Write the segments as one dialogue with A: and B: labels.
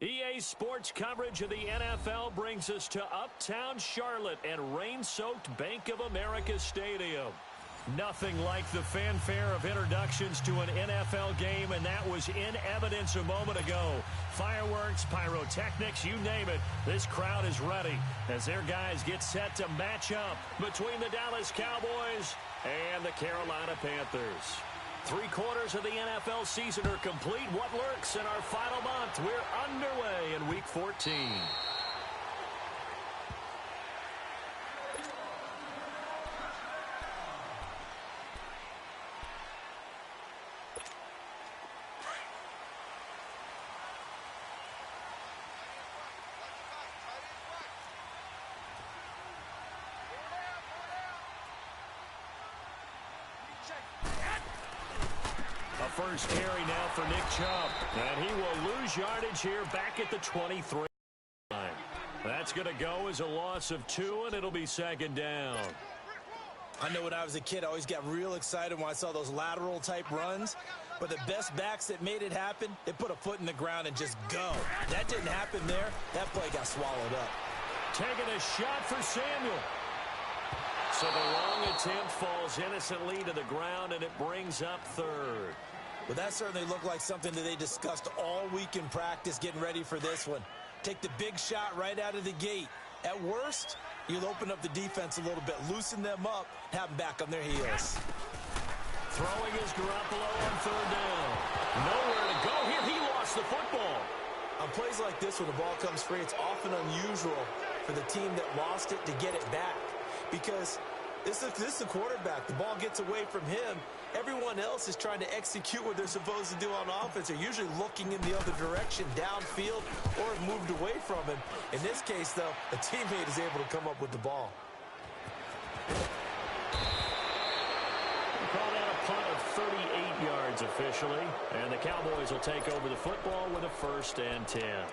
A: EA Sports coverage of the NFL brings us to Uptown Charlotte and rain-soaked Bank of America Stadium. Nothing like the fanfare of introductions to an NFL game, and that was in evidence a moment ago. Fireworks, pyrotechnics, you name it. This crowd is ready as their guys get set to match up between the Dallas Cowboys and the Carolina Panthers. 3/4 of the NFL season are complete. What lurks in our final month? We're underway in Week 14. First carry now for Nick Chubb. And he will lose yardage here back at the 23 line. That's going to go as a loss of 2, and it'll be second down.
B: I know when I was a kid, I always got real excited when I saw those lateral-type runs. But the best backs that made it happen, they put a foot in the ground and just go. That didn't happen there. That play got swallowed up.
A: Taking a shot for Samuel. So the long attempt falls innocently to the ground, and it brings up third.
B: Well, that certainly looked like something that they discussed all week in practice getting ready for this one. Take the big shot right out of the gate. At worst, you'll open up the defense a little bit, loosen them up, have them back on their heels.
A: Throwing is Garoppolo on third down. Nowhere to go here. He lost the football.
B: On plays like this, when the ball comes free, it's often unusual for the team that lost it to get it back. Because this is the quarterback. The ball gets away from him. Everyone else is trying to execute what they're supposed to do on offense. They're usually looking in the other direction, downfield, or have moved away from him. In this case, though, a teammate is able to come up with the ball.
A: Called out a punt of 38 yards officially, and the Cowboys will take over the football with a 1st and 10.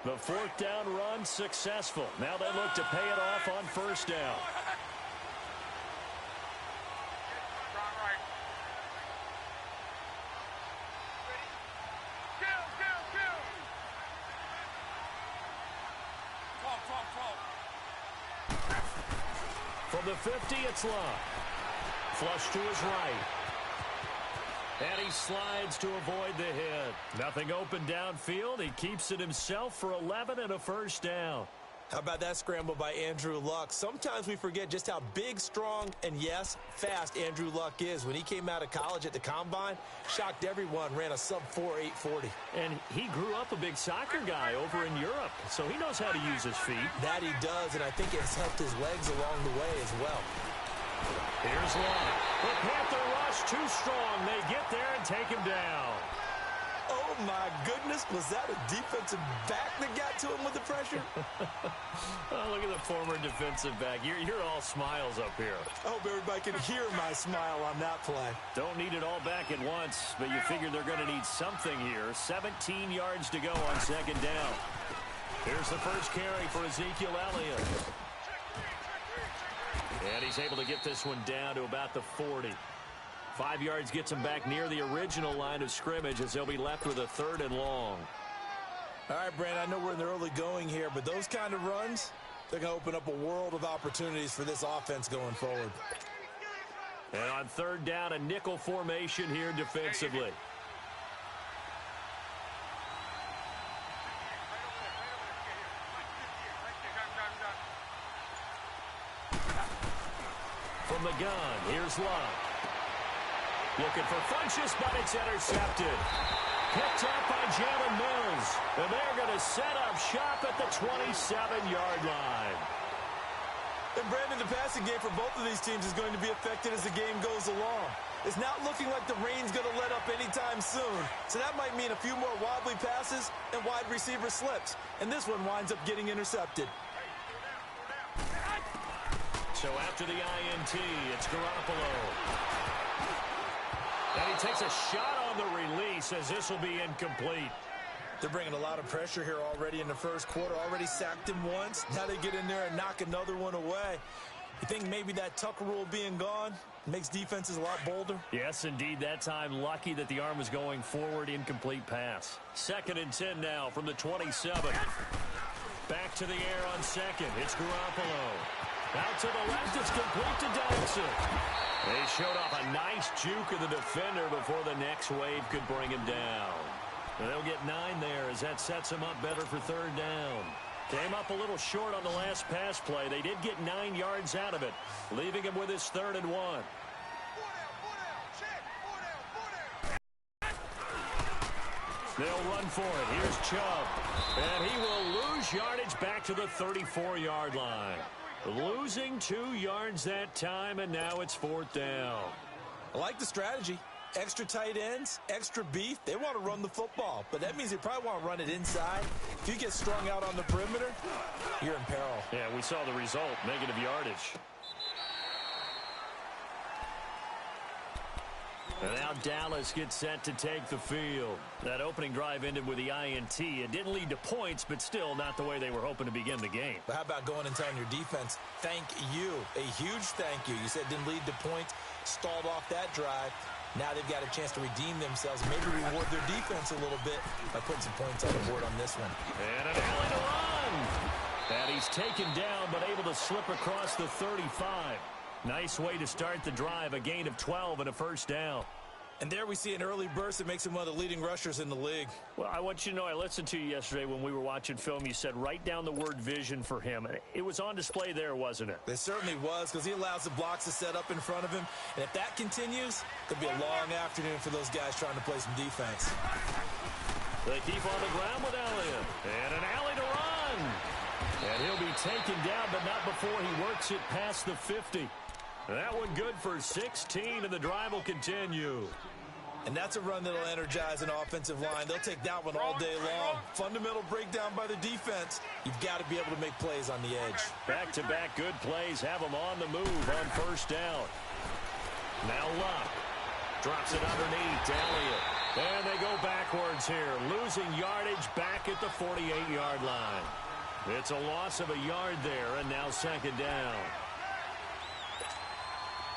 A: The 4th down run successful. Now they look to pay it off on 1st down. From the 50, it's Love. Flush to his right. And he slides to avoid the hit. Nothing open downfield. He keeps it himself for 11 and a 1st down.
B: How about that scramble by Andrew Luck? Sometimes we forget just how big, strong, and yes, fast Andrew Luck is. When he came out of college at the Combine, shocked everyone, ran a sub-4 840.
A: And he grew up a big soccer guy over in Europe, so he knows how to use his feet.
B: That he does, and I think it has helped his legs along the way as well.
A: Here's Love. The Panther rush too strong. They get there and take him down.
B: Oh, my goodness. Was that a defensive back that got to him with the pressure?
A: Oh, look at the former defensive back. You're all smiles up here.
B: I hope everybody can hear my smile on that play.
A: Don't need it all back at once, but you figure they're going to need something here. 17 yards to go on 2nd down. Here's the first carry for Ezekiel Elliott. And he's able to get this one down to about the 40. 5 yards gets him back near the original line of scrimmage as they'll be left with a 3rd and long.
B: All right, Brandon, I know we're in the early going here, but those kind of runs, they're going to open up a world of opportunities for this offense going forward.
A: And on 3rd down, a nickel formation here defensively. From the gun, here's Love. Looking for Funchess, but it's intercepted. Picked up by Jalen Mills. And they're going to set up shop at the 27-yard line.
B: And, Brandon, the passing game for both of these teams is going to be affected as the game goes along. It's not looking like the rain's going to let up anytime soon. So that might mean a few more wobbly passes and wide receiver slips. And this one winds up getting intercepted.
A: So after the INT, it's Garoppolo. And he takes a shot on the release as this will be incomplete.
B: They're bringing a lot of pressure here already in the 1st quarter. Already sacked him once. Now they get in there and knock another one away. You think maybe that Tucker rule being gone makes defenses a lot bolder?
A: Yes, indeed. That time, lucky that the arm was going forward. Incomplete pass. 2nd and 10 now from the 27. Back to the air on 2nd. It's Garoppolo. Out to the left. It's complete to Dodson. They showed off a nice juke of the defender before the next wave could bring him down. And they'll get 9 there as that sets him up better for 3rd down. Came up a little short on the last pass play. They did get 9 yards out of it, leaving him with his 3rd and 1. They'll run for it. Here's Chubb. And he will lose yardage back to the 34-yard line. Losing 2 yards that time, and now it's 4th down.
B: I like the strategy. Extra tight ends, extra beef. They want to run the football, but that means they probably want to run it inside. If you get strung out on the perimeter, you're in peril.
A: Yeah, we saw the result, negative yardage. And now Dallas gets set to take the field. That opening drive ended with the INT. It didn't lead to points, but still not the way they were hoping to begin the game.
B: But how about going and telling your defense, thank you, a huge thank you. You said it didn't lead to points, stalled off that drive. Now they've got a chance to redeem themselves, maybe reward their defense a little bit by putting some points on the board on this one.
A: And an alley to run. And he's taken down, but able to slip across the 35. Nice way to start the drive, a gain of 12 and a 1st down.
B: And there we see an early burst that makes him one of the leading rushers in the league.
A: Well, I want you to know, I listened to you yesterday when we were watching film. You said write down the word vision for him. It was on display there, wasn't it?
B: It certainly was, because he allows the blocks to set up in front of him. And if that continues, it'll be a long afternoon for those guys trying to play some defense.
A: They keep on the ground with Elliott. And an alley to run. And he'll be taken down, but not before he works it past the 50. That one good for 16, and the drive will continue.
B: And that's a run that'll energize an offensive line. They'll take that one all day long. Fundamental breakdown by the defense. You've got to be able to make plays on the edge.
A: Back-to-back good plays have them on the move on 1st down. Now Luck drops it underneath to Elliott. And they go backwards here, losing yardage back at the 48-yard line. It's a loss of a yard there, and now 2nd down.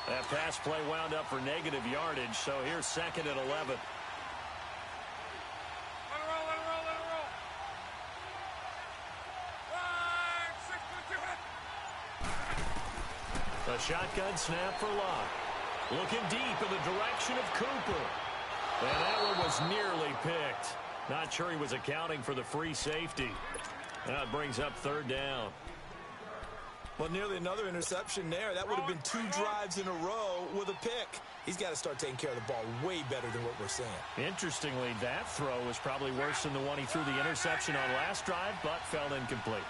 A: That pass play wound up for negative yardage, so here's 2nd and 11.
C: Let it roll, let it roll, let it roll. 5, 6, 2.
A: A shotgun snap for Luck. Looking deep in the direction of Cooper. And that one was nearly picked. Not sure he was accounting for the free safety. That brings up 3rd down.
B: Well, nearly another interception there. That would have been 2 drives in a row with a pick. He's got to start taking care of the ball way better than what we're seeing.
A: Interestingly, that throw was probably worse than the one he threw the interception on last drive, but fell incomplete.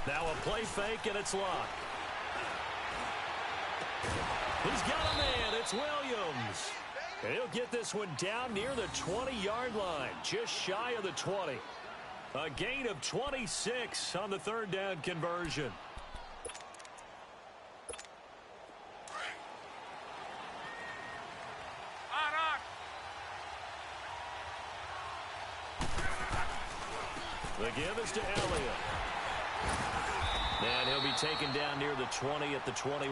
A: Now a play fake, and it's Luck. He's got a man. It's Williams. And he'll get this one down near the 20-yard line, just shy of the 20. A gain of 26 on the 3rd down conversion. The give is to Elliott. And he'll be taken down near the 20 at the 21.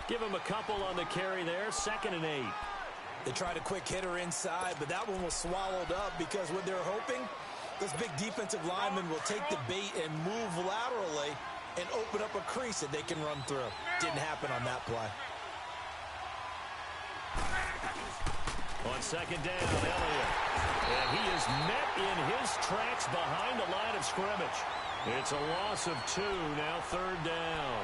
A: Give him a couple on the carry there, 2nd and 8.
B: They tried a quick hitter inside, but that one was swallowed up because what they're hoping, this big defensive lineman will take the bait and move laterally and open up a crease that they can run through. Didn't happen on that play.
A: On 2nd down, Elliott. And he is met in his tracks behind the line of scrimmage. It's a loss of 2, now 3rd down.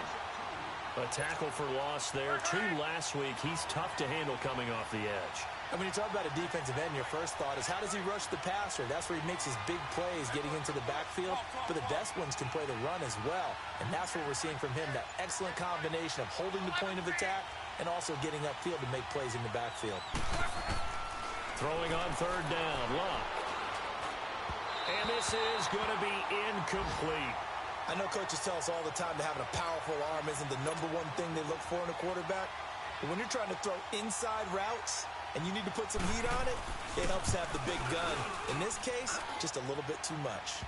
A: A tackle for loss there. 2 last week. He's tough to handle coming off the edge.
B: And when you talk about a defensive end, your first thought is how does he rush the passer? That's where he makes his big plays getting into the backfield. But the best ones can play the run as well. And that's what we're seeing from him, that excellent combination of holding the point of attack and also getting upfield to make plays in the backfield.
A: Throwing on 3rd down, Luck. And this is going to be incomplete.
B: I know coaches tell us all the time that having a powerful arm isn't the #1 thing they look for in a quarterback. But when you're trying to throw inside routes, and you need to put some heat on it, it helps have the big gun. In this case, just a little bit too much.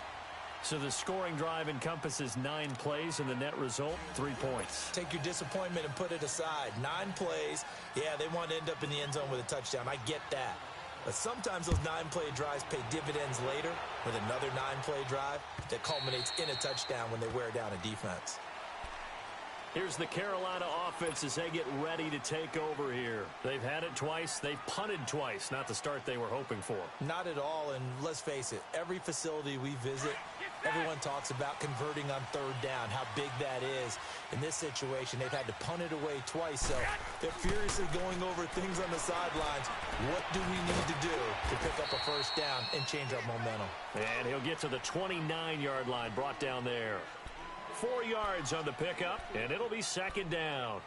A: So the scoring drive encompasses 9 plays, and the net result, 3 points.
B: Take your disappointment and put it aside. 9 plays. Yeah, they want to end up in the end zone with a touchdown. I get that. But sometimes those 9-play drives pay dividends later with another 9-play drive that culminates in a touchdown when they wear down a defense.
A: Here's the Carolina offense as they get ready to take over here. They've had it twice. They've punted twice. Not the start they were hoping for.
B: Not at all, and let's face it, every facility we visit, everyone talks about converting on third down, how big that is. In this situation, they've had to punt it away twice, so they're furiously going over things on the sidelines. What do we need to do to pick up a first down and change our momentum?
A: And he'll get to the 29-yard line, brought down there. 4 yards on the pickup, and it'll be second down.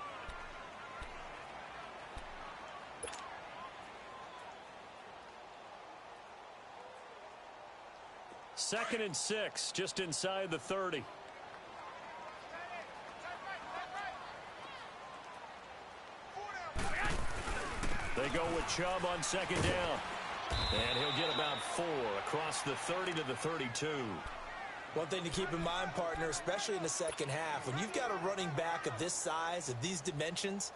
A: Second and 6, just inside the 30. They go with Chubb on second down. And he'll get about 4 across the 30 to the 32.
B: One thing to keep in mind, partner, especially in the second half, when you've got a running back of this size, of these dimensions,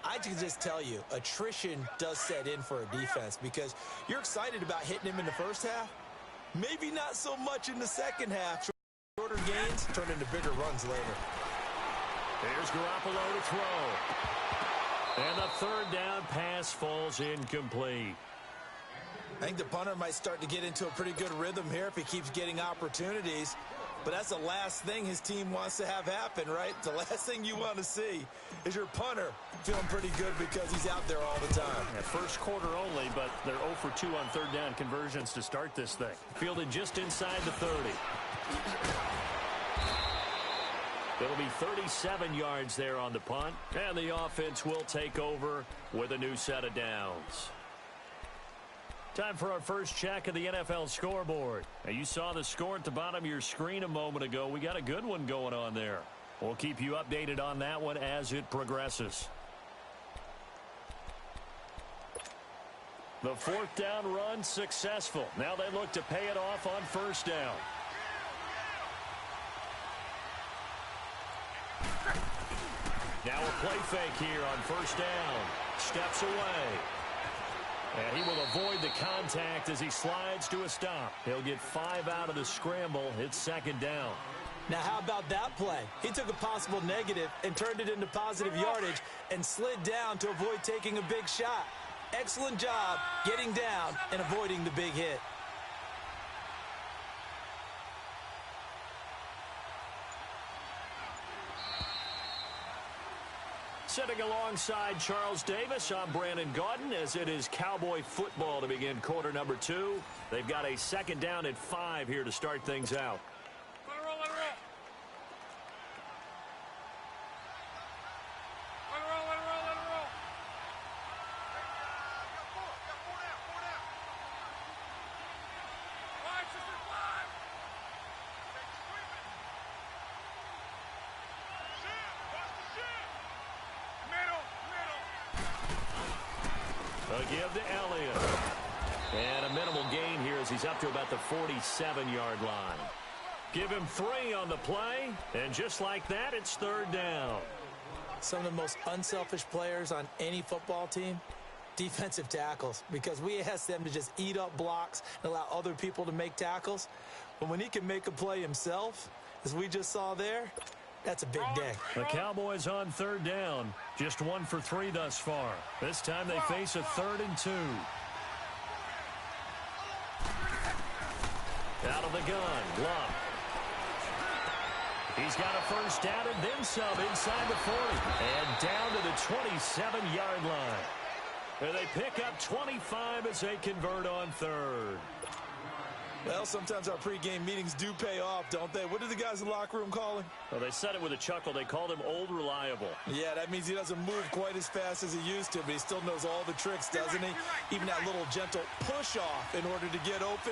B: I can just tell you, attrition does set in for a defense because you're excited about hitting him in the first half. Maybe not so much in the second half. Shorter gains turn into bigger runs later.
A: Here's Garoppolo to throw. And the third down pass falls incomplete.
B: I think the punter might start to get into a pretty good rhythm here if he keeps getting opportunities. But that's the last thing his team wants to have happen, right? The last thing you want to see is your punter feeling pretty good because he's out there all the time.
A: Yeah, first quarter only, but they're 0 for 2 on third down conversions to start this thing. Fielded just inside the 30. It'll be 37 yards there on the punt, and the offense will take over with a new set of downs. Time for our first check of the NFL scoreboard. Now, you saw the score at the bottom of your screen a moment ago. We got a good one going on there. We'll keep you updated on that one as it progresses. The fourth down run successful. Now they look to pay it off on first down. Now a play fake here on first down. Steps away. And he will avoid the contact as he slides to a stop. He'll get 5 out of the scramble. It's second down.
B: Now, how about that play? He took a possible negative and turned it into positive yardage and slid down to avoid taking a big shot. Excellent job getting down and avoiding the big hit.
A: Sitting alongside Charles Davis, I'm Brandon Gaudin as it is Cowboy football to begin quarter number 2. They've got a second down at 5 here to start things out.
C: Let it roll, let it roll. Let it roll, let it roll, let it roll. Got four down, four down. 5, 6, 5.
A: A give to Elliott. And a minimal gain here as he's up to about the 47-yard line. Give him 3 on the play, and just like that, it's third down.
B: Some of the most unselfish players on any football team, defensive tackles, because we ask them to just eat up blocks and allow other people to make tackles. But when he can make a play himself, as we just saw there, that's a big day.
A: The Cowboys on third down. Just 1 for 3 thus far. This time they face a 3rd and 2. Out of the gun, Love. He's got a first down and then some inside the 40. And down to the 27-yard line. And they pick up 25 as they convert on third.
B: Well, sometimes our pregame meetings do pay off, don't they? What do the guys in the locker room call him?
A: Well, they said it with a chuckle. They called him Old Reliable.
B: Yeah, that means he doesn't move quite as fast as he used to, but he still knows all the tricks, doesn't he? Even that little gentle push-off in order to get open,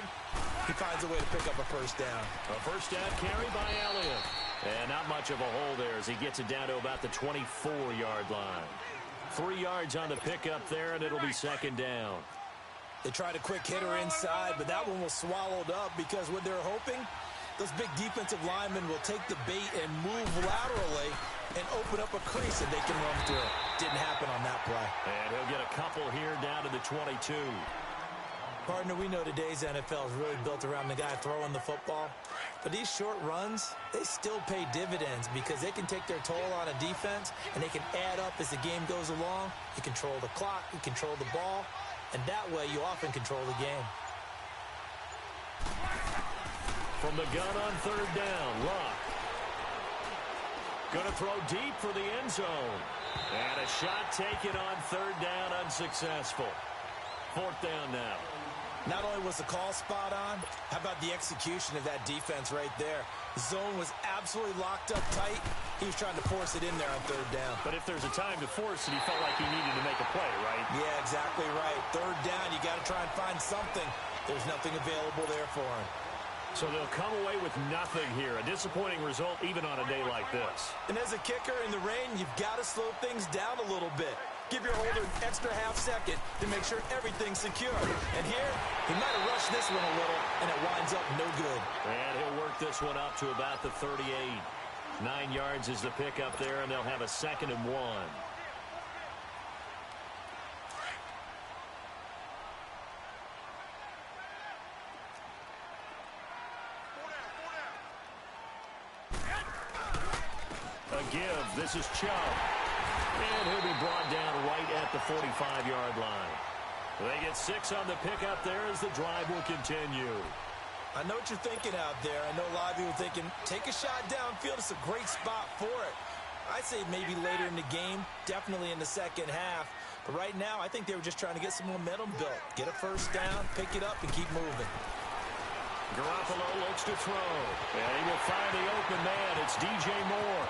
B: he finds a way to pick up a first down.
A: A first down carry by Elliott. And not much of a hole there as he gets it down to about the 24-yard line. 3 yards on the pickup there, and it'll be second down.
B: They tried a quick hitter inside, but that one was swallowed up because what they're hoping, those big defensive linemen will take the bait and move laterally and open up a crease that they can run through. Didn't happen on that play.
A: And he'll get a couple here down to the 22.
B: Partner, we know today's NFL is really built around the guy throwing the football. But these short runs, they still pay dividends because they can take their toll on a defense and they can add up as the game goes along. You control the clock, you control the ball, and that way you often control the game.
A: From the gun on third down, Luck. Going to throw deep for the end zone. And a shot taken on third down, unsuccessful. Fourth down now.
B: Not only was the call spot on, how about the execution of that defense right there? The zone was absolutely locked up tight. He was trying to force it in there on third down.
A: But if there's a time to force it, he felt like he needed to make a play, right?
B: Yeah, exactly right. Third down, you got to try and find something. There's nothing available there for him.
A: So they'll come away with nothing here. A disappointing result even on a day like this.
B: And as a kicker in the rain, you've got to slow things down a little bit. Give your holder an extra half second to make sure everything's secure. And here, he might have rushed this one a little, and it winds up no good.
A: And he'll work this one up to about the 38. 9 yards is the pickup there, and they'll have a 2nd and 1. A give. This is Chubb. And he'll be brought down right at the 45-yard line. They get 6 on the pickup there as the drive will continue.
B: I know what you're thinking out there. I know a lot of people thinking, take a shot downfield. It's a great spot for it. I'd say maybe later in the game, definitely in the second half. But right now, I think they were just trying to get some momentum built. Get a first down, pick it up, and keep moving.
A: Garoppolo looks to throw. And he will find the open man. It's DJ Moore.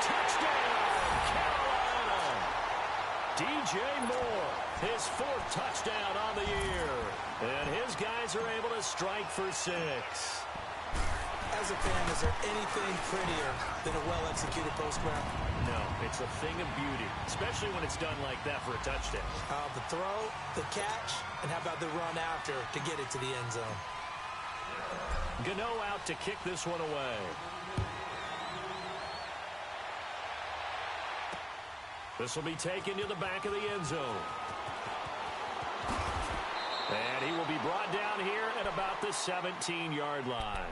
A: Touchdown, Carolina! DJ Moore, his 4th touchdown on the year. And his guys are able to strike for 6.
B: As a fan, is there anything prettier than a well-executed post route?
A: No, it's a thing of beauty, especially when it's done like that for a touchdown.
B: The throw, the catch, and how about the run after to get it to the end zone?
A: Gano out to kick this one away. This will be taken to the back of the end zone. And he will be brought down here at about the 17-yard line.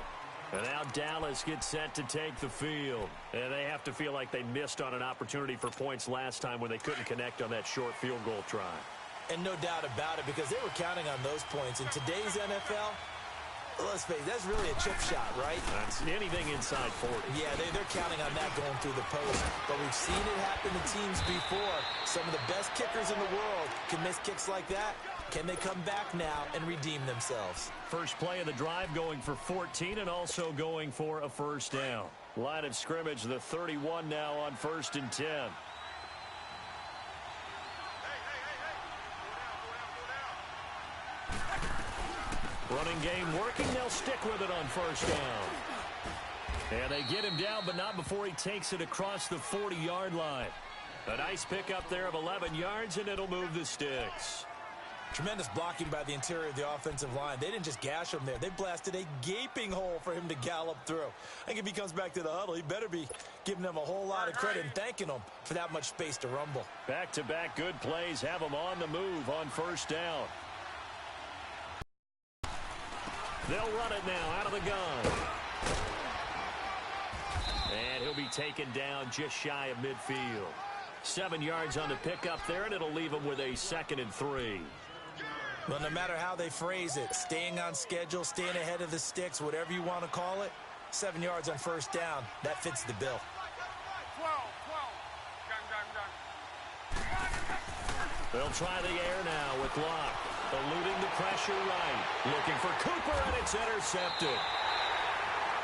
A: And now Dallas gets set to take the field. And they have to feel like they missed on an opportunity for points last time when they couldn't connect on that short field goal try.
B: And no doubt about it, because they were counting on those points. In today's NFL, let's face it, that's really a chip shot, right?
A: That's anything inside 40.
B: Yeah, they're counting on that going through the post. But we've seen it happen to teams before. Some of the best kickers in the world can miss kicks like that. Can they come back now and redeem themselves?
A: First play of the drive going for 14 and also going for a first down. Line of scrimmage, the 31 now on 1st and 10. Running game working. They'll stick with it on first down. And they get him down, but not before he takes it across the 40-yard line. A nice pickup there of 11 yards, and it'll move the sticks.
B: Tremendous blocking by the interior of the offensive line. They didn't just gash him there. They blasted a gaping hole for him to gallop through. I think if he comes back to the huddle, he better be giving them a whole lot of credit and thanking them for that much space to rumble.
A: Back-to-back good plays have them on the move on first down. They'll run it now out of the gun. And he'll be taken down just shy of midfield. 7 yards on the pickup there, and it'll leave him with a 2nd and 3.
B: Well, no matter how they phrase it, staying on schedule, staying ahead of the sticks, whatever you want to call it, 7 yards on first down, that fits the bill.
C: 12.
A: They'll try the air now with Locke. Eluding the pressure right. Looking for Cooper, and it's intercepted.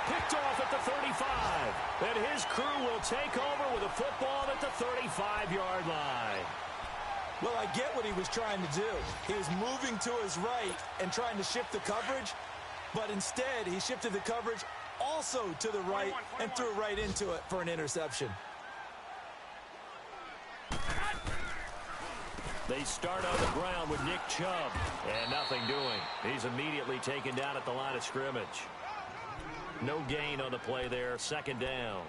A: Picked off at the 35. And his crew will take over with a football at the 35-yard line.
B: Well, I get what he was trying to do. He was moving to his right and trying to shift the coverage, but instead he shifted the coverage also to the right and threw it right into it for an interception.
A: They start on the ground with Nick Chubb. And nothing doing. He's immediately taken down at the line of scrimmage. No gain on the play there. Second down.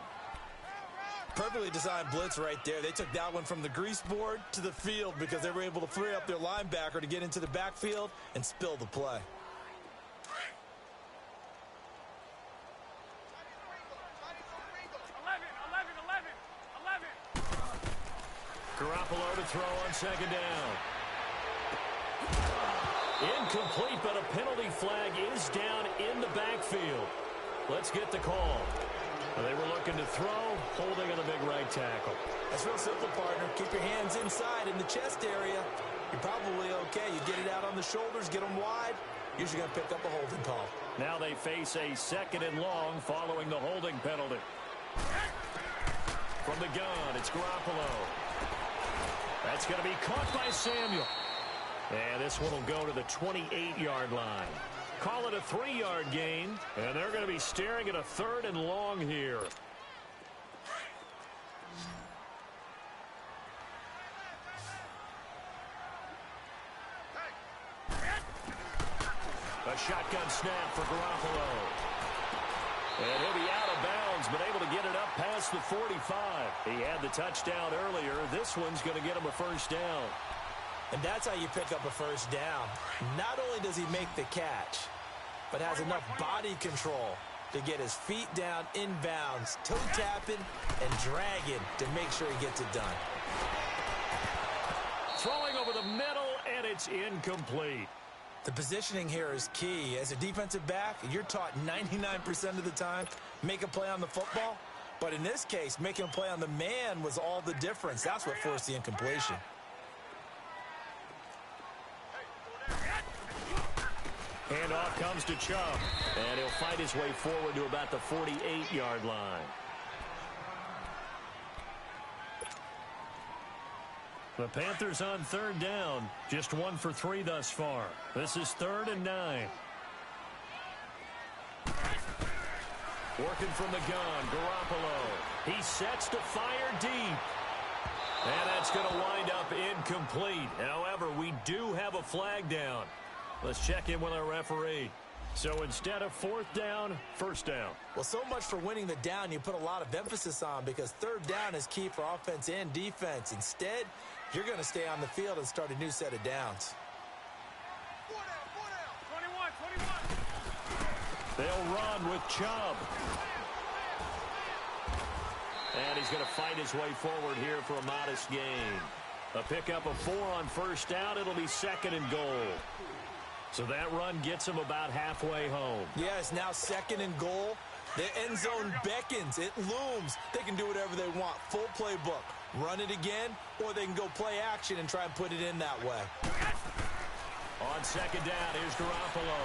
B: Perfectly designed blitz right there. They took that one from the grease board to the field because they were able to free up their linebacker to get into the backfield and spill the play.
A: Garoppolo to throw on second down. Incomplete, but a penalty flag is down in the backfield. Let's get the call. They were looking to throw, holding on the big right tackle.
B: That's real simple, partner. Keep your hands inside in the chest area. You're probably okay. You get it out on the shoulders, get them wide. Usually going to pick up a holding call.
A: Now they face a second and long following the holding penalty. From the gun, it's Garoppolo. That's going to be caught by Samuel. And this one will go to the 28-yard line. Call it a 3-yard gain, and they're going to be staring at a third and long here. A shotgun snap for Garoppolo. And he'll be out of bounds, but able to get it up past the 45. He had the touchdown earlier. This one's going to get him a first down.
B: And that's how you pick up a first down. Not only does he make the catch, but has enough body control to get his feet down inbounds, toe tapping and dragging to make sure he gets it done.
A: Throwing over the middle, and it's incomplete.
B: The positioning here is key. As a defensive back, you're taught 99% of the time, make a play on the football. But in this case, making a play on the man was all the difference. That's what forced the incompletion.
A: Handoff comes to Chubb, and he'll fight his way forward to about the 48-yard line. The Panthers on third down, just 1 for 3 thus far. This is 3rd and 9. Working from the gun, Garoppolo. He sets to fire deep. And that's going to wind up incomplete. However, we do have a flag down. Let's check in with our referee. So instead of 4th down, 1st down.
B: Well, so much for winning the down you put a lot of emphasis on, because 3rd down is key for offense and defense. Instead, you're going to stay on the field and start a new set of downs.
C: 21.
A: They'll run with Chubb. And he's going to fight his way forward here for a modest gain. A pickup of 4 on 1st down. It'll be 2nd and goal. So that run gets him about halfway home.
B: Yeah, it's now 2nd and goal. The end zone beckons. It looms. They can do whatever they want. Full playbook. Run it again, or they can go play action and try and put it in that way.
A: On 2nd down, here's Garoppolo.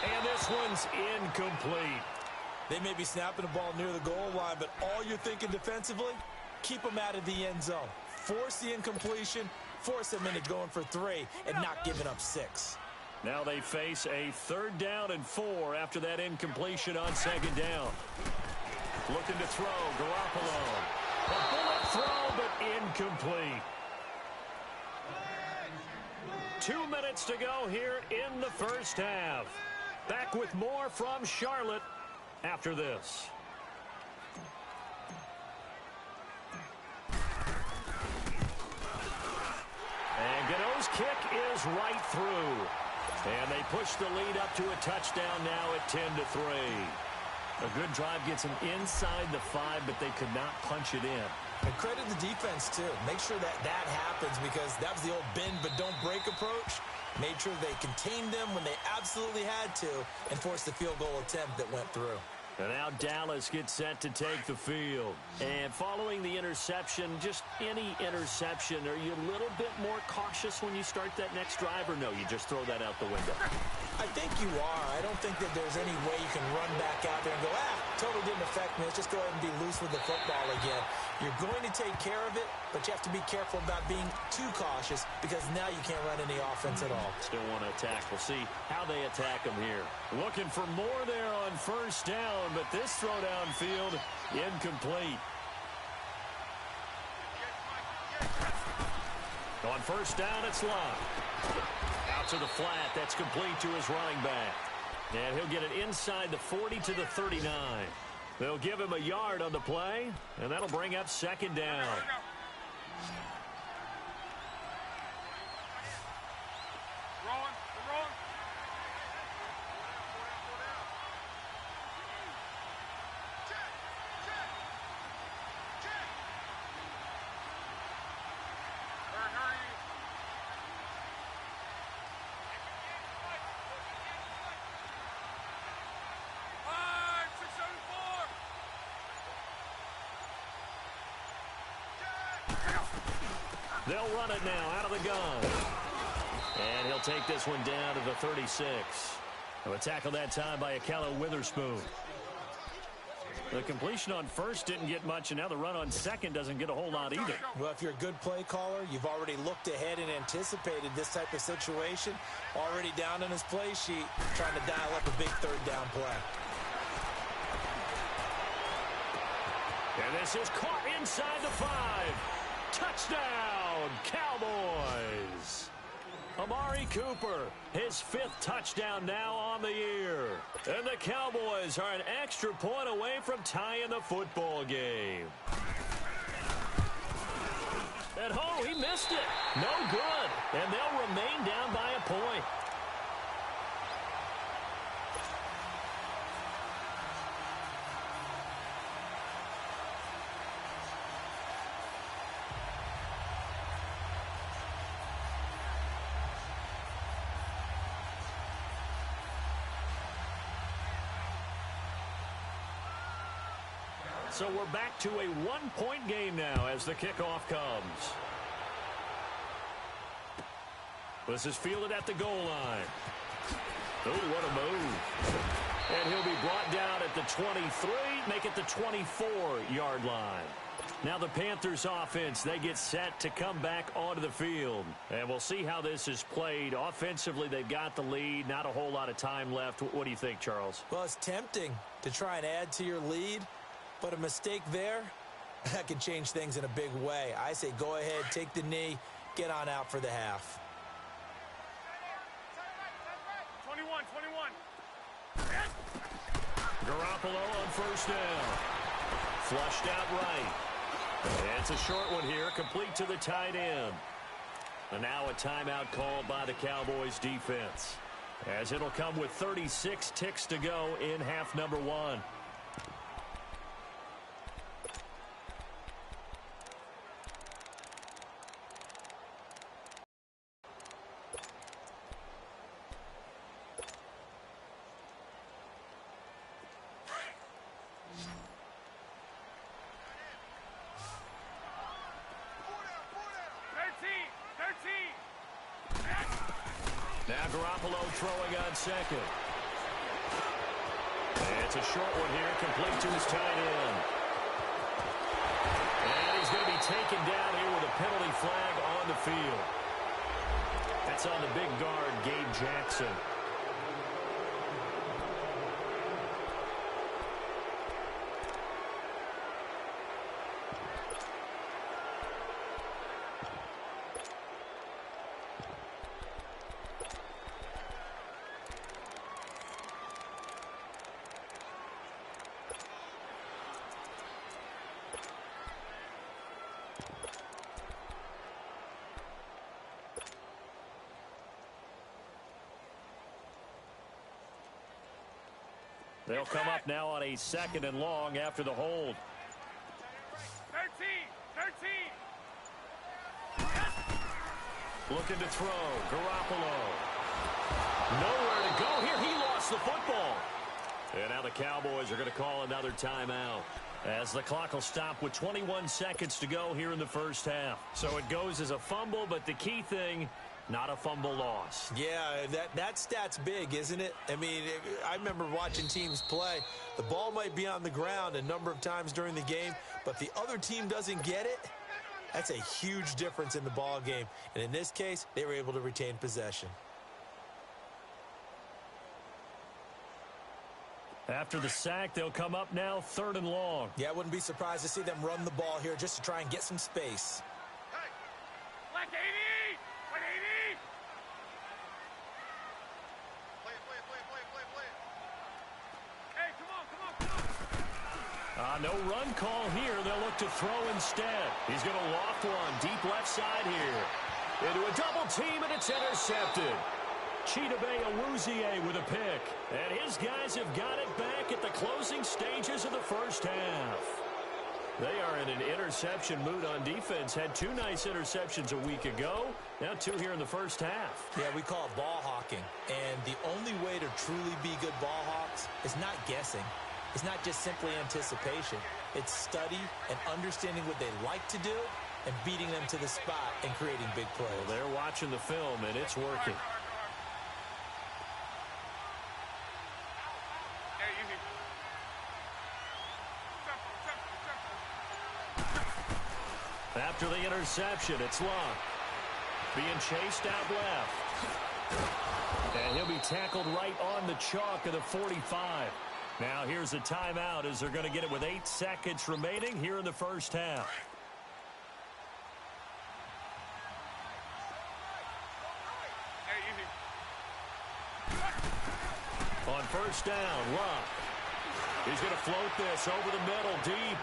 A: And this one's incomplete.
B: They may be snapping the ball near the goal line, but all you're thinking defensively, keep them out of the end zone. Force the incompletion, force them into going for 3 and not giving up 6.
A: Now they face a 3rd down and 4 after that incompletion on 2nd down. Looking to throw, Garoppolo. A bullet throw, but incomplete. 2 minutes to go here in the first half. Back with more from Charlotte after this. And Gano's kick is right through. And they push the lead up to a touchdown now at 10-3. A good drive gets them inside the 5, but they could not punch it in.
B: And credit the defense, too. Make sure that happens, because that was the old bend but don't break approach. Made sure they contained them when they absolutely had to and forced the field goal attempt that went through.
A: And now Dallas gets set to take the field. And following the interception, just any interception, are you a little bit more cautious when you start that next drive, or no, you just throw that out the window?
B: I think you are. I don't think that there's any way you can run back out there and go, totally didn't affect me. Let's just go ahead and be loose with the football again. You're going to take care of it, but you have to be careful about being too cautious, because now you can't run any offense at all.
A: Still want to attack. We'll see how they attack them here. Looking for more there on 1st down, but this throw downfield incomplete. On first down, it's Love. Out to the flat. That's complete to his running back. And he'll get it inside the 40 to the 39. They'll give him a yard on the play, and that'll bring up second down. They'll run it now out of the gun. And he'll take this one down to the 36. A tackle that time by Akello Witherspoon. The completion on first didn't get much, and now the run on second doesn't get a whole lot either.
B: Well, if you're a good play caller, you've already looked ahead and anticipated this type of situation. Already down on his play sheet, trying to dial up a big third down play.
A: And this is caught inside the 5. Touchdown, Cowboys! Amari Cooper, his 5th touchdown now on the year. And the Cowboys are an extra point away from tying the football game. And oh, he missed it. No good. And they'll remain down by a point. So we're back to a one-point game now as the kickoff comes. This is fielded at the goal line. Oh, what a move. And he'll be brought down at the 23, make it the 24-yard line. Now the Panthers offense, they get set to come back onto the field. And we'll see how this is played. Offensively, they've got the lead. Not a whole lot of time left. What do you think, Charles?
B: Well, it's tempting to try and add to your lead. But a mistake there, that can change things in a big way. I say go ahead, take the knee, get on out for the half.
C: 21.
A: Garoppolo on first down. Flushed out right. And it's a short one here, complete to the tight end. And now a timeout called by the Cowboys defense, as it'll come with 36 ticks to go in half number 1. Now Garoppolo throwing on second. And it's a short one here, complete to his tight end. And he's going to be taken down here with a penalty flag on the field. That's on the big guard, Gabe Jackson. They'll come up now on a 2nd and long after the hold.
C: 13.
A: Looking to throw. Garoppolo. Nowhere to go here. He lost the football. And now the Cowboys are going to call another timeout, as the clock will stop with 21 seconds to go here in the first half. So it goes as a fumble, but the key thing, not a fumble loss.
B: Yeah, that stat's big, isn't it? I mean, I remember watching teams play. The ball might be on the ground a number of times during the game, but the other team doesn't get it. That's a huge difference in the ball game. And in this case, they were able to retain possession.
A: After the sack, they'll come up now 3rd and long.
B: Yeah, I wouldn't be surprised to see them run the ball here just to try and get some space.
C: Hey, Black 88!
A: No run call here. They'll look to throw instead. He's going to loft one deep left side here. Into a double team, and it's intercepted. Chidobe Awuzie with a pick. And his guys have got it back at the closing stages of the first half. They are in an interception mood on defense. Had 2 nice interceptions a week ago. Now 2 here in the first half.
B: Yeah, we call it ball hawking. And the only way to truly be good ball hawks is not guessing. It's not just simply anticipation. It's study and understanding what they like to do and beating them to the spot and creating big plays.
A: Well, they're watching the film, and it's working. After the interception, it's Luck. Being chased out left. And he'll be tackled right on the chalk of the 45. Now here's a timeout as they're going to get it with 8 seconds remaining here in the first half. On first down, Luck. He's going to float this over the middle deep.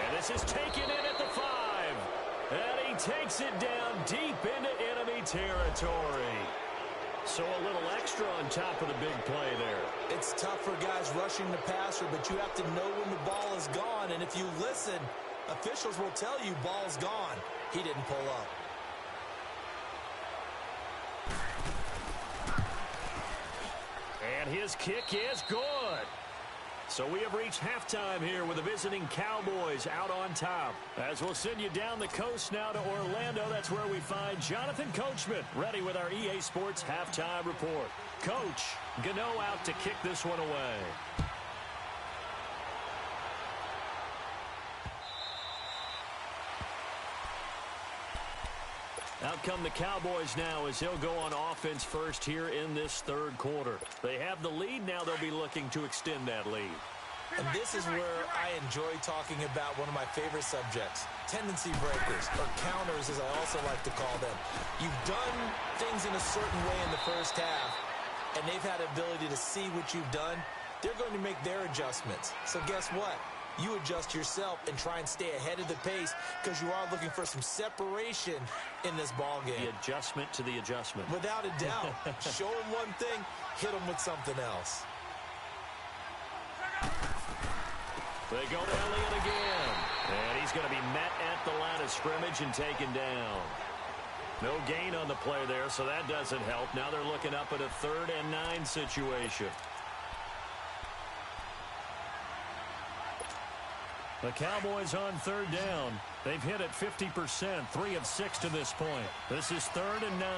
A: And this is taken in at the 5. And he takes it down deep into enemy territory. So a little extra on top of the big play there.
B: It's tough for guys rushing the passer, but you have to know when the ball is gone. And if you listen, officials will tell you ball's gone. He didn't pull up.
A: And his kick is good. So we have reached halftime here with the visiting Cowboys out on top. As we'll send you down the coast now to Orlando, that's where we find Jonathan Coachman ready with our EA Sports halftime report. Coach, Gano out to kick this one away. Out come the Cowboys now as they'll go on offense first here in this third quarter. They have the lead. Now they'll be looking to extend that lead.
B: And this is where I enjoy talking about one of my favorite subjects, tendency breakers, or counters as I also like to call them. You've done things in a certain way in the first half, and they've had the ability to see what you've done. They're going to make their adjustments. So guess what? You adjust yourself and try and stay ahead of the pace because you are looking for some separation in this ball game.
A: The adjustment to the adjustment.
B: Without a doubt. Show them one thing, hit them with something else.
A: They go to Elliott again. And he's going to be met at the line of scrimmage and taken down. No gain on the play there, so that doesn't help. Now they're looking up at a 3rd and 9 situation. The Cowboys on 3rd down. They've hit it 50%, 3 of 6 to this point. This is 3rd and 9.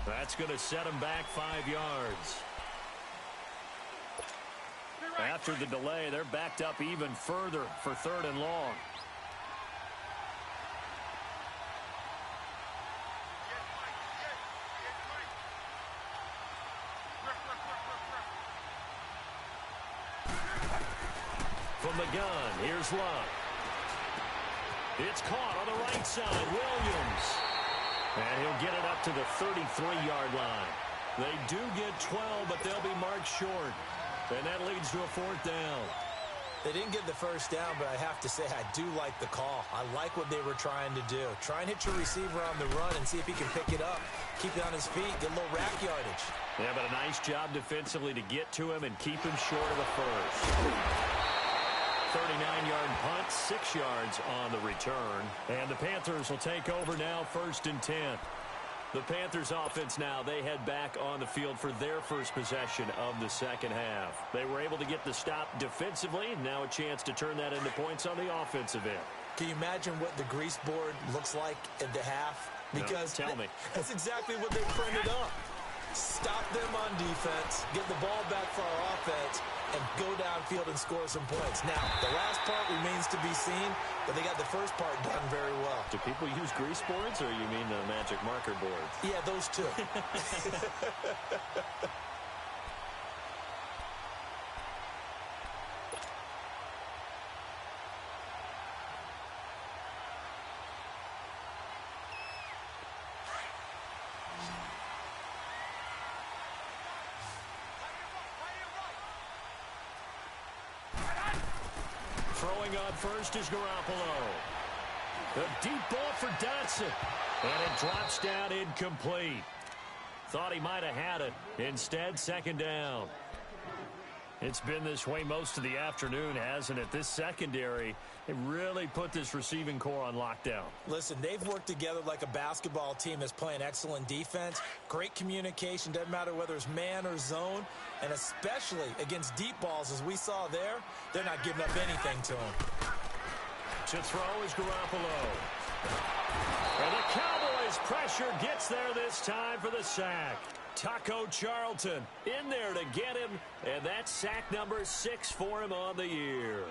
A: That's going to set him back 5 yards. After the delay, they're backed up even further for 3rd and long. From the gun, here's Luck. It's caught on the right side, Williams. And he'll get it up to the 33-yard line. They do get 12, but they'll be marked short. And that leads to a 4th down.
B: They didn't get the first down, but I have to say I do like the call. I like what they were trying to do. Try and hit your receiver on the run and see if he can pick it up. Keep it on his feet, get a little rack yardage.
A: Yeah, but a nice job defensively to get to him and keep him short of the first. 39-yard punt, 6 yards on the return. And the Panthers will take over now, 1st and 10. The Panthers offense now, they head back on the field for their first possession of the second half. They were able to get the stop defensively. Now a chance to turn that into points on the offensive end.
B: Can you imagine what the grease board looks like at the half? Because
A: no, tell me.
B: That's exactly what they printed up. Stop them on defense, get the ball back for our offense, and go downfield and score some points. Now, the last part remains to be seen, but they got the first part done very well.
A: Do people use grease boards, or you mean the magic marker boards?
B: Yeah, those two.
A: Throwing on first is Garoppolo. A deep ball for Dotson. And it drops down incomplete. Thought he might have had it. Instead, second down. It's been this way most of the afternoon, hasn't it? This secondary, it really put this receiving core on lockdown.
B: Listen, they've worked together like a basketball team that's playing excellent defense. Great communication, doesn't matter whether it's man or zone. And especially against deep balls, as we saw there, they're not giving up anything to them.
A: To throw is Garoppolo. And the Cowboys pressure gets there this time for the sack. Taco Charlton in there to get him, and that's sack number 6 for him on the year.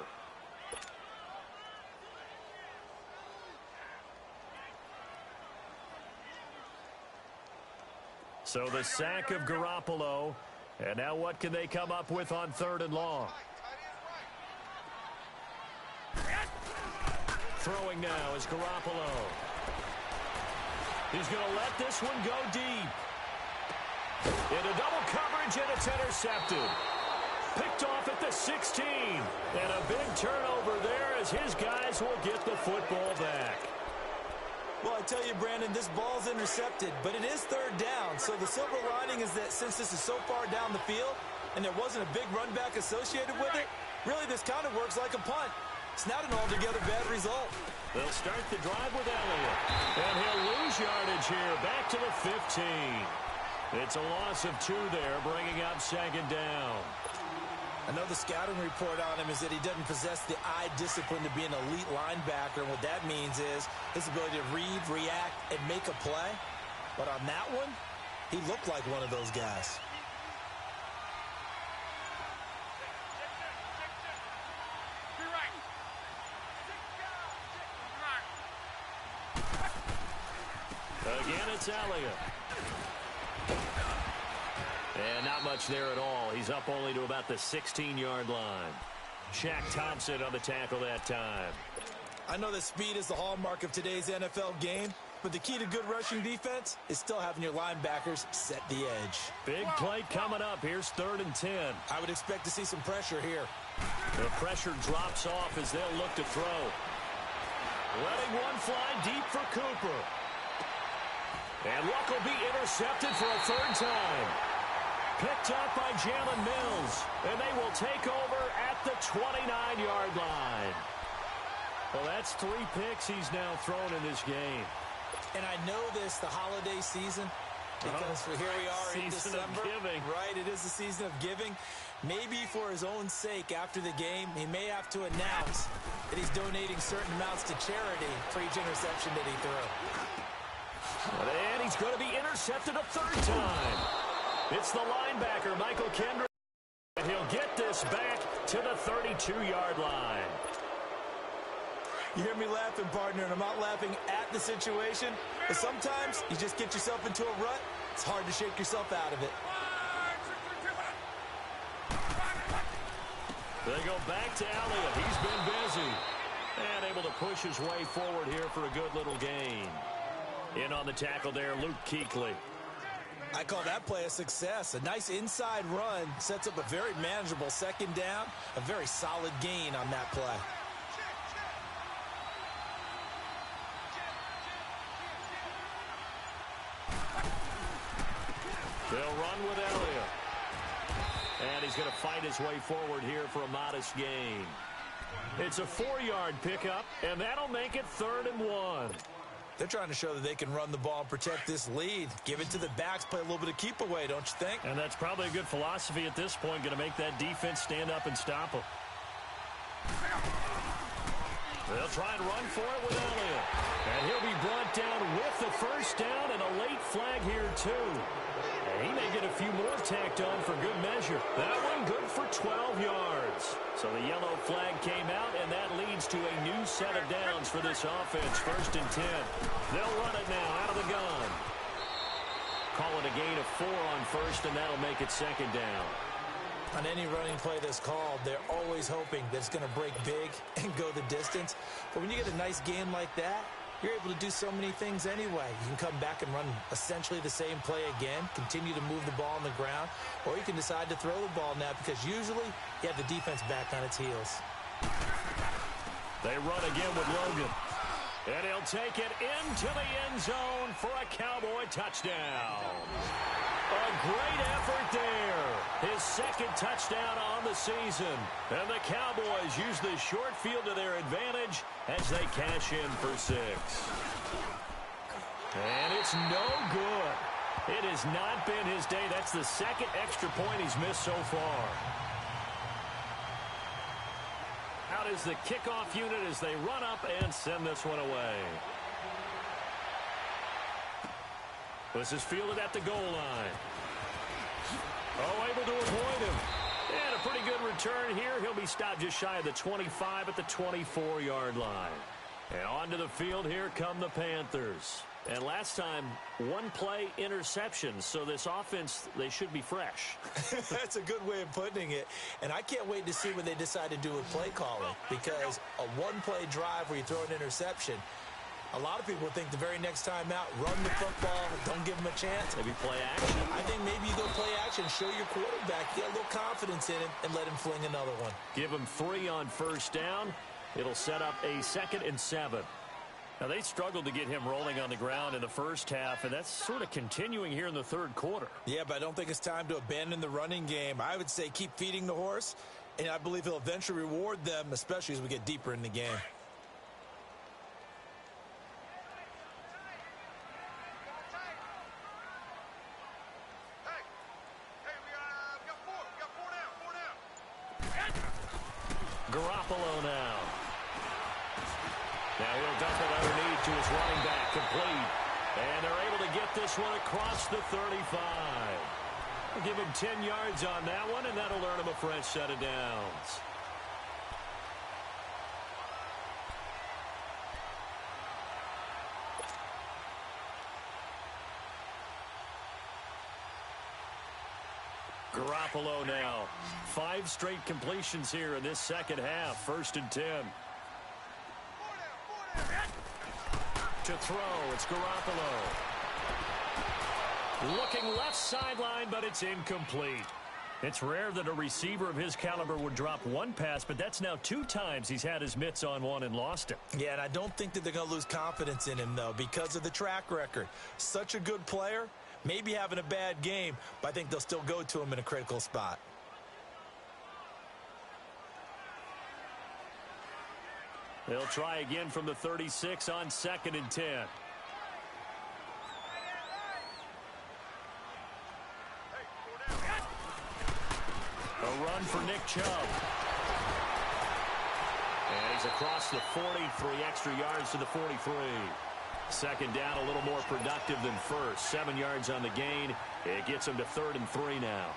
A: So the sack of Garoppolo, and now what can they come up with on 3rd and long? Throwing now is Garoppolo. He's going to let this one go deep. Into double coverage, and it's intercepted. Picked off at the 16. And a big turnover there as his guys will get the football back.
B: Well, I tell you, Brandon, this ball's intercepted, but it is 3rd down. So the silver lining is that since this is so far down the field and there wasn't a big run back associated with it, really this kind of works like a punt. It's not an altogether bad result.
A: They'll start the drive with Elliott. And he'll lose yardage here, back to the 15. It's a loss of 2 there, bringing up 2nd down.
B: I know the scouting report on him is that he doesn't possess the eye discipline to be an elite linebacker, and what that means is his ability to read, react, and make a play. But on that one, he looked like one of those guys.
A: Again, it's Elliott. And not much there at all. He's up only to about the 16-yard line. Shaq Thompson on the tackle that time.
B: I know that speed is the hallmark of today's NFL game, but the key to good rushing defense is still having your linebackers set the edge.
A: Big play coming up. Here's 3rd and 10.
B: I would expect to see some pressure here.
A: The pressure drops off as they'll look to throw. Letting one fly deep for Cooper. And Luck will be intercepted for a 3rd time. Picked up by Jalen Mills. And they will take over at the 29-yard line. Well, that's 3 picks he's now thrown in this game.
B: And I know this, the holiday season, because here we are in December.
A: Season of giving.
B: Right, it is the season of giving. Maybe for his own sake after the game, he may have to announce that he's donating certain amounts to charity for each interception that he threw.
A: And he's going to be intercepted a 3rd time. It's the linebacker, Michael Kendrick. And he'll get this back to the 32-yard line.
B: You hear me laughing, partner, and I'm not laughing at the situation. But sometimes you just get yourself into a rut. It's hard to shake yourself out of it.
A: They go back to Elliott. He's been busy. And able to push his way forward here for a good little gain. In on the tackle there, Luke Kuechly.
B: I call that play a success. A nice inside run sets up a very manageable 2nd down. A very solid gain on that play.
A: They'll run with Elliott. And he's going to fight his way forward here for a modest gain. It's a 4-yard pickup, and that'll make it 3rd and 1.
B: They're trying to show that they can run the ball and protect this lead. Give it to the backs, play a little bit of keep away, don't you think?
A: And that's probably a good philosophy at this point, going to make that defense stand up and stop them. They'll try and run for it with Elliott. And he'll be brought down with the 1st down and a late flag here, too. And he may get a few more tacked on for good measure. That one good for 12 yards. So the yellow flag came out, and that leads to a new set of downs for this offense. 1st and 10. They'll run it now out of the gun. Call it a gain of 4 on 1st, and that'll make it 2nd down.
B: On any running play that's called, they're always hoping that it's going to break big and go the distance. But when you get a nice game like that, you're able to do so many things anyway. You can come back and run essentially the same play again, continue to move the ball on the ground, or you can decide to throw the ball now because usually you have the defense back on its heels.
A: They run again with Logan. And he'll take it into the end zone for a Cowboy touchdown. A great effort there. His second touchdown on the season. And the Cowboys use the short field to their advantage as they cash in for 6. And it's no good. It has not been his day. That's the second extra point he's missed so far. Out is the kickoff unit as they run up and send this one away. This is fielded at the goal line. Oh, able to avoid him. And a pretty good return here. He'll be stopped just shy of the 25 at the 24-yard line. And onto the field, here come the Panthers. And last time, one play interception. So this offense, they should be fresh.
B: That's a good way of putting it. And I can't wait to see what they decide to do with play calling. Because a one-play drive where you throw an interception, a lot of people think the very next time out, run the football, don't give him a chance.
A: Maybe play action.
B: I think maybe you go play action, show your quarterback, get a little confidence in him, and let him fling another one.
A: Give him 3 on first down. It'll set up a 2nd and 7. Now, they struggled to get him rolling on the ground in the first half, and that's sort of continuing here in the third quarter.
B: Yeah, but I don't think it's time to abandon the running game. I would say keep feeding the horse, and I believe he'll eventually reward them, especially as we get deeper in the game.
A: Garoppolo now. Now he'll dump it underneath to his running back, complete. And they're able to get this one across the 35. We'll give him 10 yards on that one, and that'll earn him a fresh set of downs. Garoppolo now. 5 straight completions here in this second half. 1st and 10. To throw, it's Garoppolo. Looking left sideline, but it's incomplete. It's rare that a receiver of his caliber would drop one pass, but that's now 2 times he's had his mitts on one and lost it.
B: Yeah, and I don't think that they're going to lose confidence in him, though, because of the track record. Such a good player, maybe having a bad game, but I think they'll still go to him in a critical spot.
A: They'll try again from the 36 on 2nd and 10. A run for Nick Chubb. And he's across the 40, 3 extra yards to the 43. 2nd down, a little more productive than first. 7 yards on the gain. It gets him to 3rd and 3 now.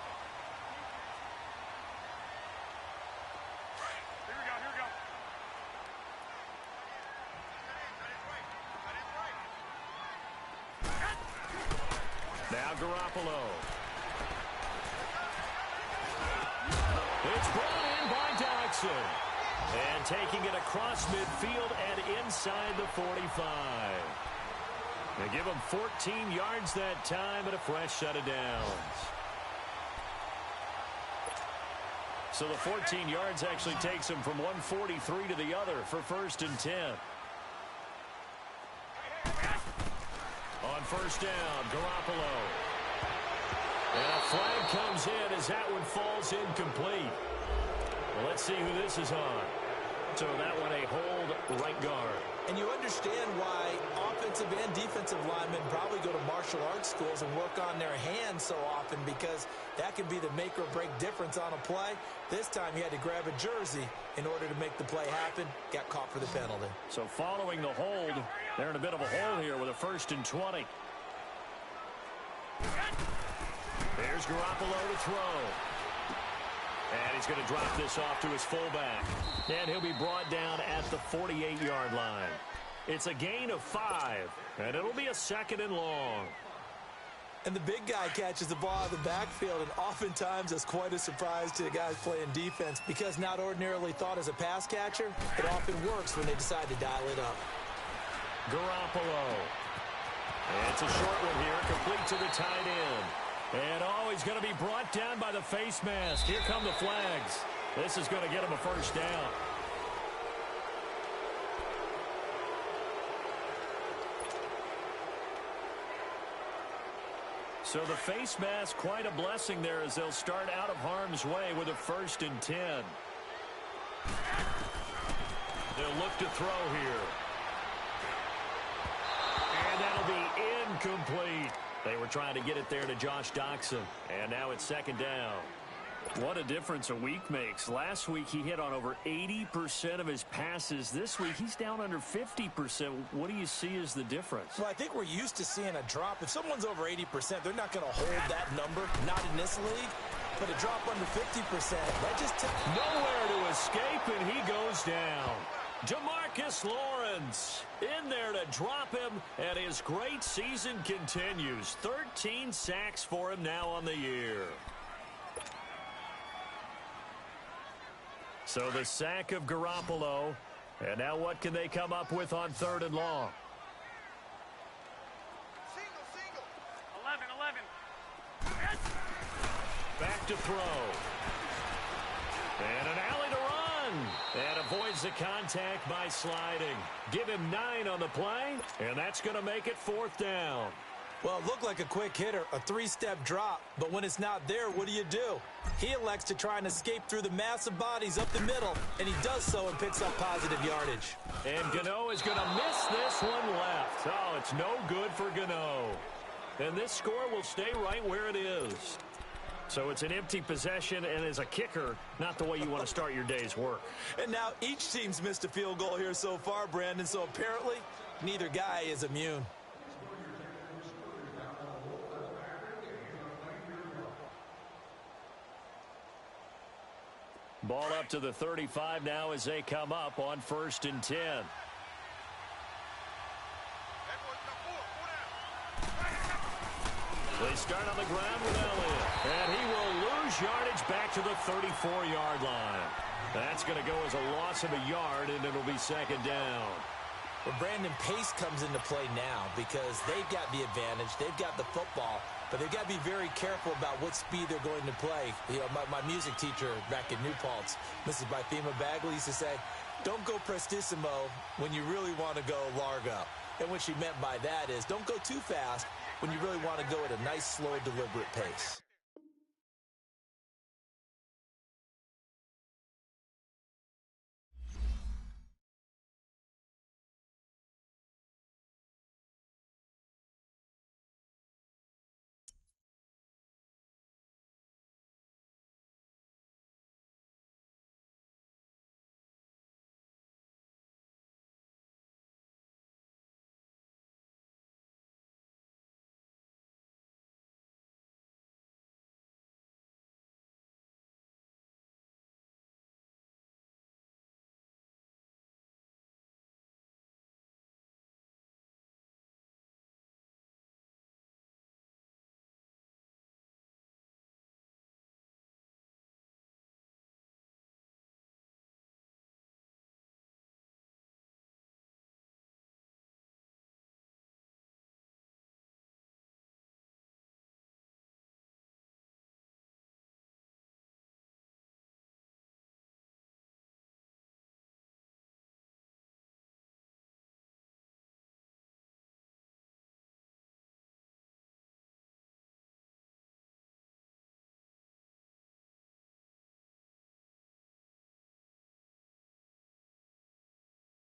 A: Now Garoppolo. It's brought in by Dodson. And taking it across midfield and inside the 45. They give him 14 yards that time and a fresh set of downs. So the 14 yards actually takes him from 143 to the other for 1st and 10. On 1st down, Garoppolo. And a flag comes in as that one falls incomplete. Well, let's see who this is on. So that one a hold right guard.
B: And you understand why offensive and defensive linemen probably go to martial arts schools and work on their hands so often, because that can be the make or break difference on a play. This time he had to grab a jersey in order to make the play happen. Got caught for the penalty.
A: So following the hold, they're in a bit of a hole here with a 1st and 20. There's Garoppolo to throw. And he's going to drop this off to his fullback. And he'll be brought down at the 48-yard line. It's a gain of 5, and it'll be a 2nd and long.
B: And the big guy catches the ball out of the backfield, and oftentimes it's quite a surprise to the guys playing defense, because not ordinarily thought as a pass catcher, it often works when they decide to dial it up.
A: Garoppolo. And it's a short one here, complete to the tight end. And he's going to be brought down by the face mask. Here come the flags. This is going to get him a 1st down. So the face mask, quite a blessing there as they'll start out of harm's way with a 1st and 10. They'll look to throw here. And that'll be incomplete. They were trying to get it there to Josh Doxson. And now it's 2nd down. What a difference a week makes. Last week he hit on over 80% of his passes. This week he's down under 50%. What do you see as the difference?
B: Well, I think we're used to seeing a drop. If someone's over 80%, they're not going to hold that number, not in this league. But a drop under 50%, that just
A: nowhere to escape, and he goes down. DeMarcus Lawrence in there to drop him, and his great season continues. 13 sacks for him now on the year. So the sack of Garoppolo. And now what can they come up with on 3rd and long?
C: Single. 11.
A: Back to throw. And an alley to run. And avoids the contact by sliding. Give him 9 on the play. And that's going to make it 4th down.
B: Well, it looked like a quick hitter, a 3-step drop. But when it's not there, what do? He elects to try and escape through the massive bodies up the middle, and he does so and picks up positive yardage.
A: And Gano is going to miss this one left. Oh, it's no good for Gano. And this score will stay right where it is. So it's an empty possession, and as a kicker, not the way you want to start your day's work.
B: And now each team's missed a field goal here so far, Brandon, so apparently neither guy is immune.
A: Ball up to the 35 now as they come up on 1st and 10. They start on the ground with Elliott. And he will lose yardage back to the 34-yard line. That's going to go as a loss of a yard, and it'll be 2nd down.
B: Well, Brandon, pace comes into play now because they've got the advantage. They've got the football, but they've got to be very careful about what speed they're going to play. You know, my music teacher back in New Paltz, Mrs. Bythema Bagley, used to say, don't go prestissimo when you really want to go largo. And what she meant by that is don't go too fast when you really want to go at a nice, slow, deliberate pace.